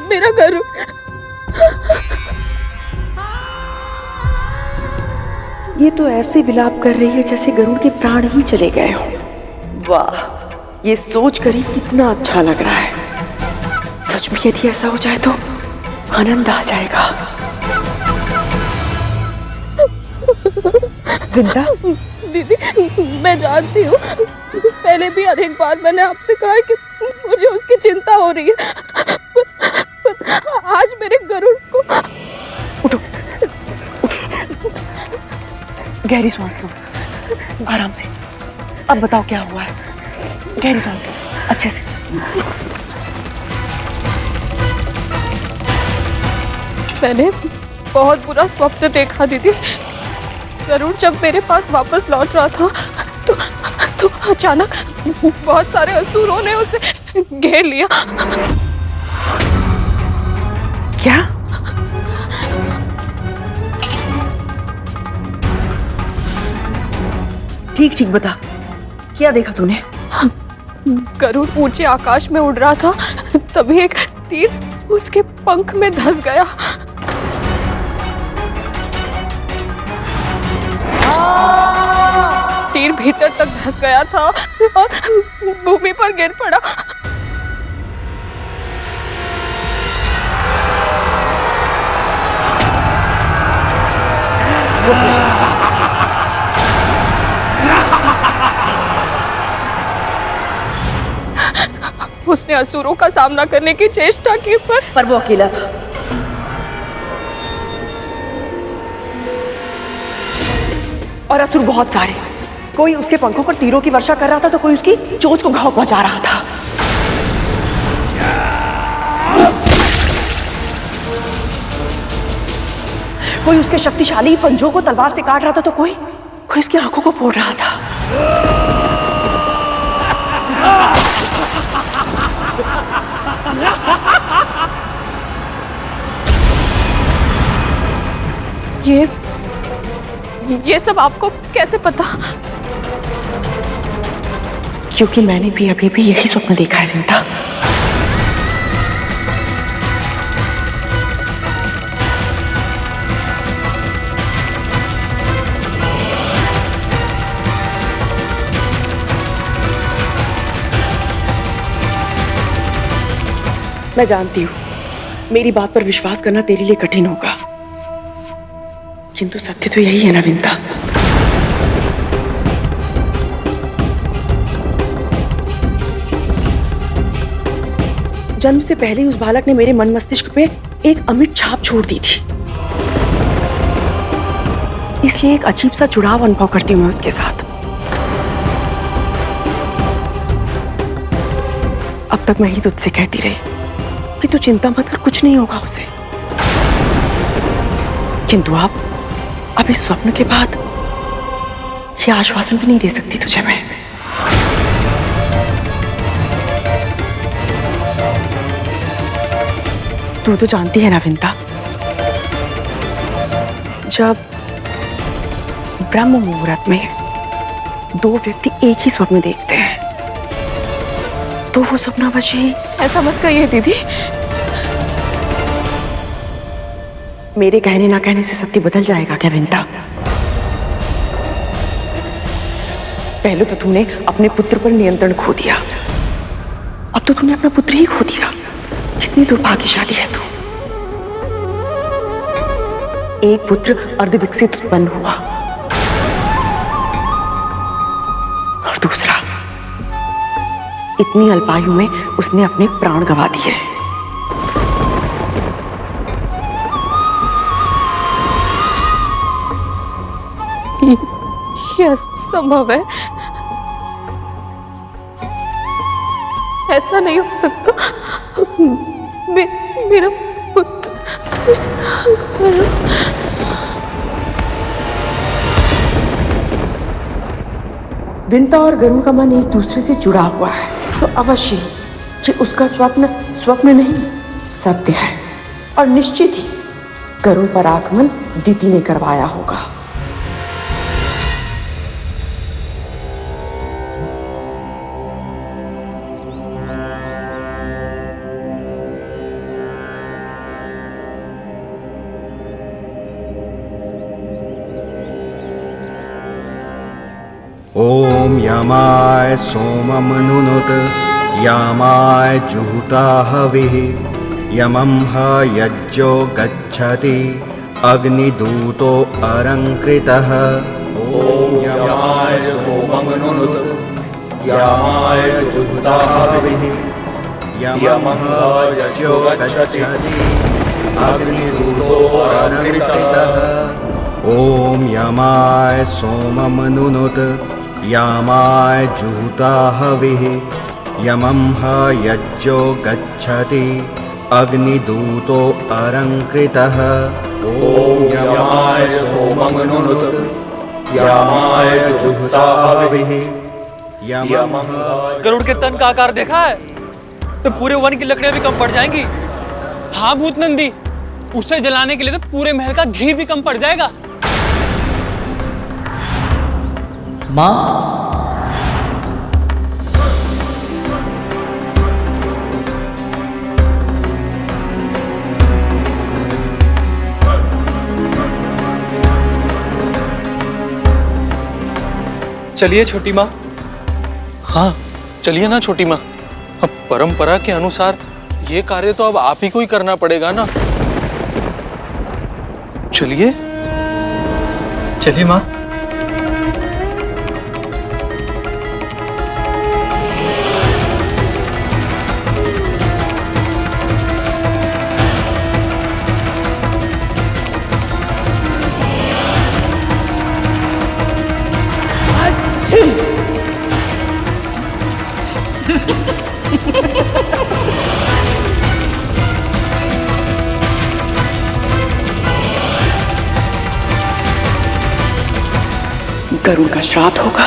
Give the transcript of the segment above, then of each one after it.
मेरा गरुड़। ये तो ऐसे विलाप कर रही है जैसे गरुड़ के प्राण ही चले गए हों। वाह, ये सोच कर ही कितना अच्छा लग रहा है। सच में यदि ऐसा हो जाए तो आनंद आ जाएगा। वृंदा, दीदी, मैं जानती हूँ, पहले भी अनेक बार मैंने आपसे कहा है कि मुझे उसकी चिंता हो रही है, पर आज मेरे गरुड़ को। उठो, गहरी सांस लो, आराम से। अब बताओ क्या हुआ है। गहरी सांस लो, अच्छे से। मैंने बहुत बुरा स्वप्न देखा दीदी। गरुड़ जब मेरे पास वापस लौट रहा था तो अचानक बहुत सारे असुरों ने उसे घेर लिया। क्या? ठीक ठीक बता, क्या देखा तूने? गरुड़ ऊंचे आकाश में उड़ रहा था, तभी एक तीर उसके पंख में धंस गया। तीर भीतर तक धंस गया था और भूमि पर गिर पड़ा। उसने असुरों का सामना करने की चेष्टा की, पर वो अकेला था। और असुर बहुत सारे। कोई उसके पंखों पर तीरों की वर्षा कर रहा था तो कोई उसकी चोंच को घाव पहुंचा रहा था। कोई उसके शक्तिशाली पंजों को तलवार से काट रहा था तो कोई उसकी आंखों को फोड़ रहा था। ये सब आपको कैसे पता? क्योंकि मैंने भी अभी भी यही स्वप्न देखा है विंता। मैं जानती हूँ मेरी बात पर विश्वास करना तेरे लिए कठिन होगा, किंतु सत्य तो यही है ना विंता। जन्म से पहले ही उस बालक ने मेरे मन मस्तिष्क पे एक अमिट छाप छोड़ दी थी, इसलिए एक अजीब सा जुड़ाव अनुभव करती हूँ मैं उसके साथ। अब तक मैं ही तुझसे कहती रही कि तू चिंता मत कर, कुछ नहीं होगा उसे, किंतु अब इस स्वप्न के बाद ये आश्वासन भी नहीं दे सकती तुझे मैं। तू तो जानती है ना विंता, जब ब्रह्म मुहूर्त में दो व्यक्ति एक ही स्वप्न देखते हैं तो वो सपनावशी। ऐसा मत कहिए दीदी। मेरे कहने ना कहने से सत्य बदल जाएगा क्या विंता? पहले तो तूने अपने पुत्र पर नियंत्रण खो दिया, अब तो तूने अपना पुत्र ही खो दिया। कितनी दुर्भाग्यशाली है तू। एक पुत्र अर्धविकसित उत्पन्न हुआ और दूसरा इतनी अल्पायु में उसने अपने प्राण गंवा दिए। यह संभव है? ऐसा नहीं हो सकता। मेरा पुत्र विंता और गरुड़ का मन एक दूसरे से जुड़ा हुआ है, तो अवश्य कि उसका स्वप्न स्वप्न नहीं सत्य है। और निश्चित ही गरुड़ पर आक्रमण दीति ने करवाया होगा। ओम यमाय सोममनुनुत यामाय जुहुता हविः यमं ह यज्ञो गच्छति अग्निदूतो अलङ्कृतः। ओम यमाय सोममनुनुत यामाय जुहुता हविः यमं ह यज्ञो गच्छति अग्निदूतो अलङ्कृतः। ओम यमाय सोममनुनुत यामाय जुहुता हविः यमं ह यज्ञो गच्छति अग्निदूतो अलङ्कृतः। ओम यमाय सोममनुनुत यामाय जुहुता हविः यमं ह। गरुड़ के तन का आकार देखा है? तो पूरे वन की लकड़ियां भी कम पड़ जाएंगी। हाँ भूत नंदी, उसे जलाने के लिए तो पूरे महल का घी भी कम पड़ जाएगा। माँ, चलिए छोटी माँ। हाँ चलिए ना छोटी माँ। अब परंपरा के अनुसार ये कार्य तो अब आप ही को ही करना पड़ेगा ना। चलिए चलिए माँ। गरुड़ का श्राद्ध होगा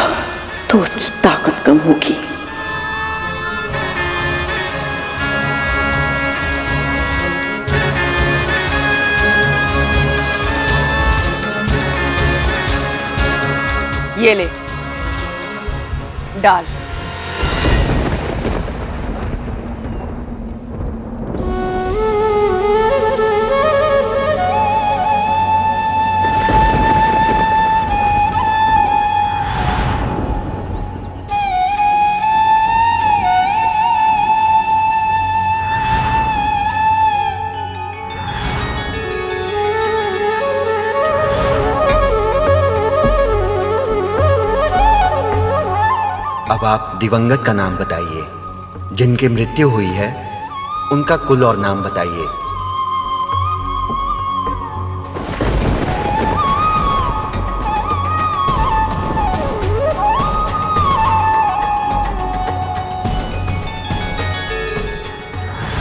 तो उसकी ताकत कम होगी। ये ले डाल। अब आप दिवंगत का नाम बताइए। जिनकी मृत्यु हुई है उनका कुल और नाम बताइए।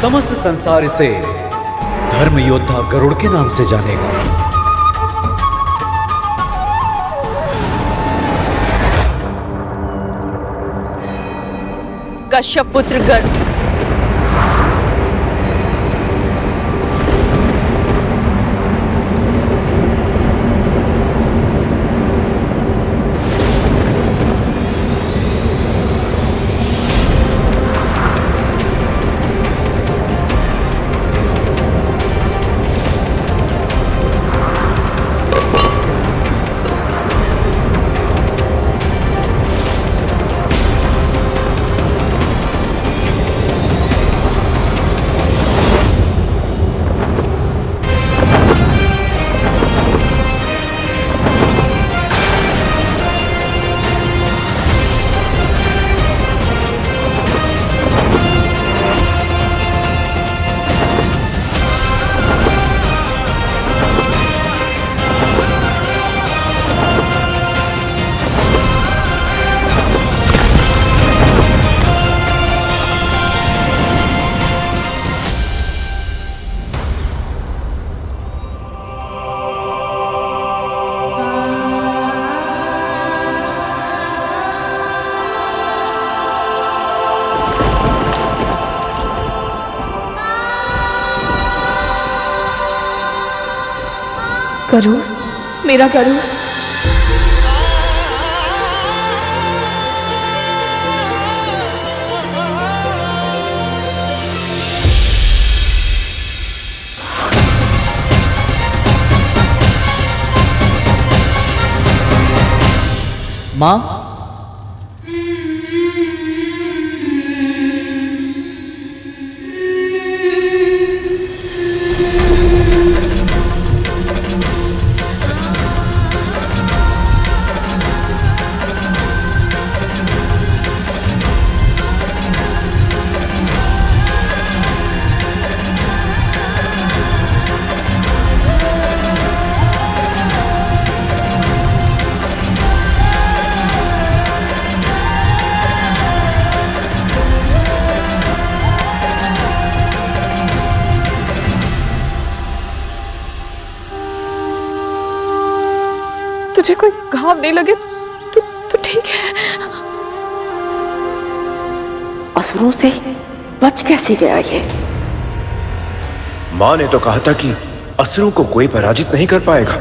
समस्त संसार इसे धर्म योद्धा गरुड़ के नाम से जानेगा। कश्यप पुत्र गरुड़, गरुड़, मेरा गरुड़। माँ, तुझे कोई घाव नहीं लगे तो ठीक है। असुरों से बच कैसे गया ये? माँ ने तो कहा था कि असुरों को कोई पराजित नहीं कर पाएगा,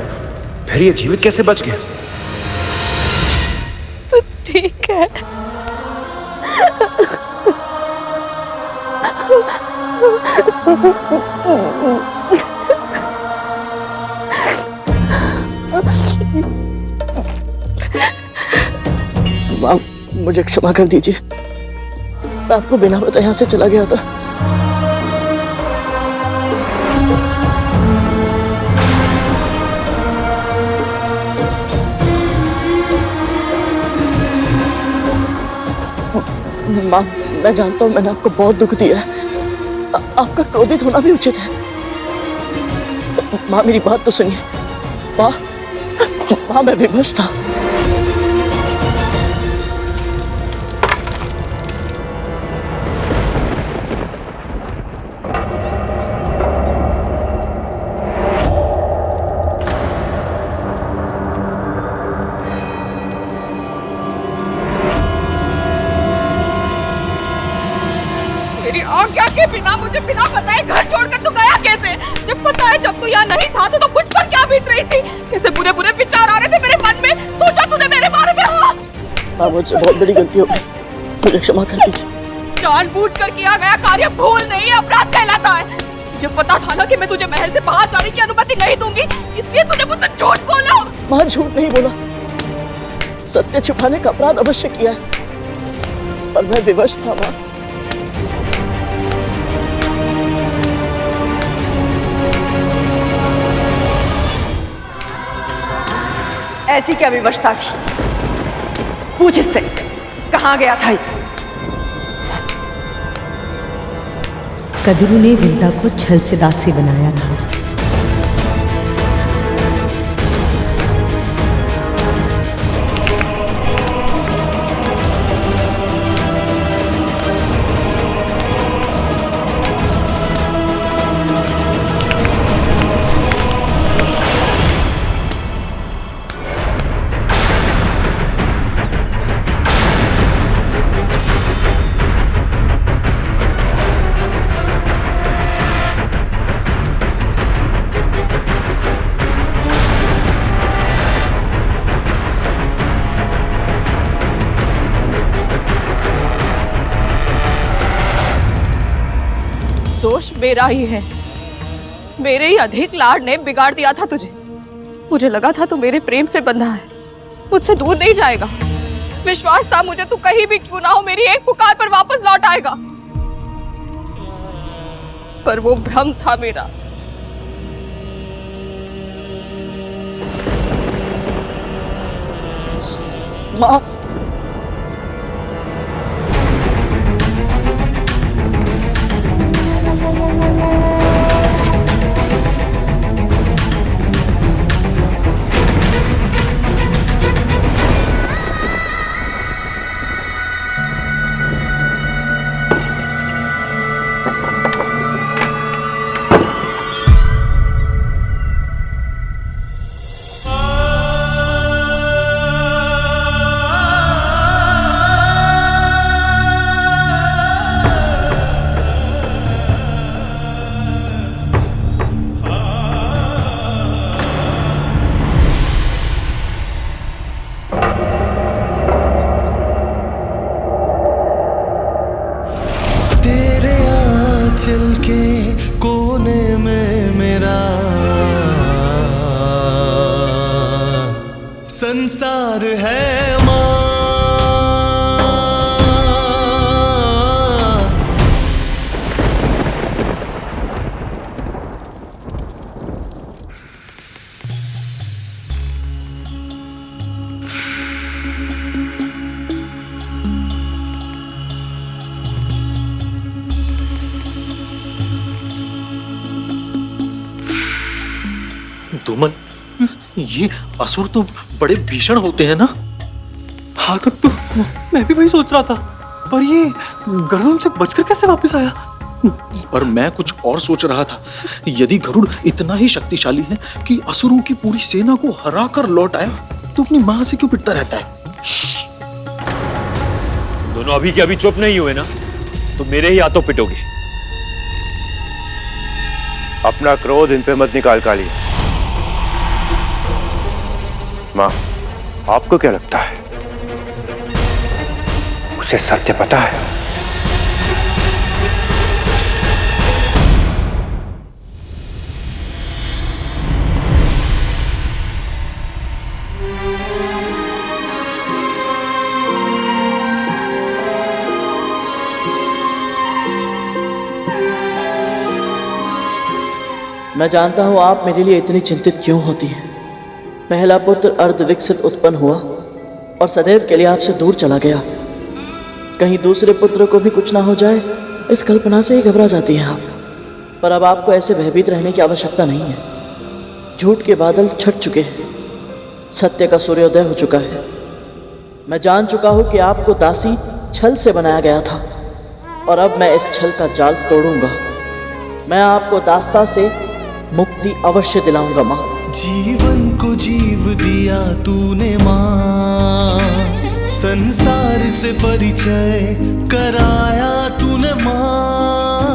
फिर ये जीवित कैसे बच गया? तो ठीक है। माँ, मुझे क्षमा कर दीजिए, मैं आपको बिना बताए यहाँ से चला गया था। माँ, मैं जानता हूँ मैंने आपको बहुत दुख दिया है, आपका क्रोधित होना भी उचित है। माँ, मेरी बात तो सुनिए। माँ, मैं विवश था। मेरी आज्ञा के बिना, मुझे बिना बताए घर छोड़कर तू गया कैसे? जब पता है जब तू यहाँ नहीं था तो मुझ पर क्या बीत रही थी? कैसे बुरे बुरे विचार आ रहे थे मेरे मन में? सोचा तूने मेरे बारे में हो? हाँ, मुझसे बहुत बड़ी गलती हो गई, मुझे क्षमा कर दीजिए। जानबूझकर किया गया कार्य भूल नहीं, अपराध कहलाता है। मुझे पता था ना कि मैं तुझे महल से बाहर जाने की अनुमति नहीं दूंगी, इसलिए तूने मुझसे झूठ बोला। माँ, झूठ नहीं बोला, सत्य छुपाने का अपराध अवश्य किया है, पर मैं विवश था। माँ, ऐसी क्या विवशता थी? पूछ इससे, कहाँ गया था ये? कद्रू ने विंता को छल से दासी बनाया था। दोष मेरा ही है, मेरे ही अधिक लाड ने बिगाड़ दिया था तुझे। मुझे लगा था तू मेरे प्रेम से बंधा है, मुझसे दूर नहीं जाएगा। विश्वास था मुझे तू कहीं भी क्यों ना हो मेरी एक पुकार पर वापस लौट आएगा, पर वो भ्रम था मेरा। माँ, संसार है माँ। धूमल, ये असुर तो बड़े भीषण होते हैं ना? हाँ तब तो मैं भी वही सोच रहा था, पर ये गरुड़ से बचकर कैसे वापस आया? पर मैं कुछ और सोच रहा था। यदि गरुड़ इतना ही शक्तिशाली है कि असुरों की पूरी सेना को हरा कर लौट आया, तो अपनी मां से क्यों पिटता रहता है? दोनों अभी के अभी चुप नहीं हुए ना, तो मेरे ही हाथों पिटोगे। अपना क्रोध इन पे मत निकाल काली। मां, आपको क्या लगता है उसे सत्य पता है? मैं जानता हूं आप मेरे लिए इतनी चिंतित क्यों होती हैं। पहला पुत्र अर्धविकसित उत्पन्न हुआ और सदैव के लिए आपसे दूर चला गया। कहीं दूसरे पुत्र को भी कुछ ना हो जाए, इस कल्पना से ही घबरा जाती हैं आप। पर अब आपको ऐसे भयभीत रहने की आवश्यकता नहीं है। झूठ के बादल छट चुके हैं, सत्य का सूर्योदय हो चुका है। मैं जान चुका हूं कि आपको दासी छल से बनाया गया था, और अब मैं इस छल का जाल तोड़ूंगा। मैं आपको दास्ता से मुक्ति अवश्य दिलाऊंगा माँ। जीवन को जीव दिया तूने माँ, संसार से परिचय कराया तूने माँ।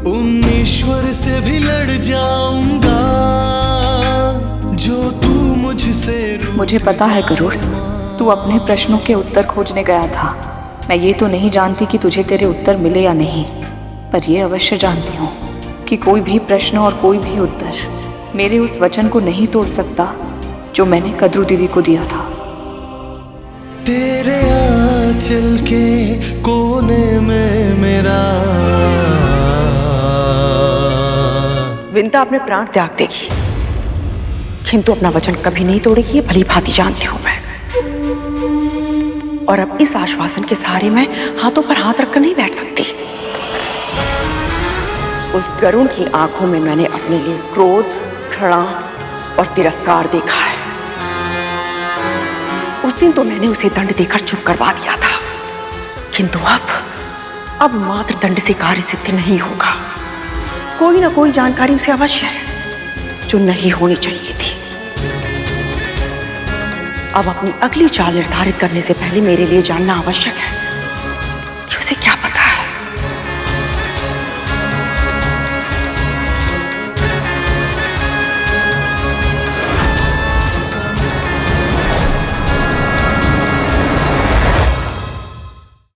उन ईश्वर से भी लड़ जाऊंगा जो तू मुझसे। मुझे पता है गरुड़, तू अपने प्रश्नों के उत्तर खोजने गया था। मैं ये तो नहीं जानती कि तुझे तेरे उत्तर मिले या नहीं, पर ये अवश्य जानती हूँ कि कोई भी प्रश्न और कोई भी उत्तर मेरे उस वचन को नहीं तोड़ सकता जो मैंने कद्रू दीदी को दिया था। तेरे आंचल के कोने में मेरा। विंता अपने प्राण त्याग देगी, किंतु अपना वचन कभी नहीं तोड़ेगी, ये भली भांति जानती हूं मैं। और अब इस आश्वासन के सहारे मैं हाथों पर हाथ रखकर नहीं बैठ सकती। उस गरुड़ की आंखों में मैंने अपने लिए क्रोध, घृणा और तिरस्कार देखा है। उस दिन तो मैंने उसे दंड देकर चुप करवा दिया था, किंतु अब मात्र दंड से कार्य सिद्ध नहीं होगा। कोई ना कोई जानकारी उसे अवश्य है जो नहीं होनी चाहिए थी। अब अपनी अगली चाल निर्धारित करने से पहले मेरे लिए जानना आवश्यक है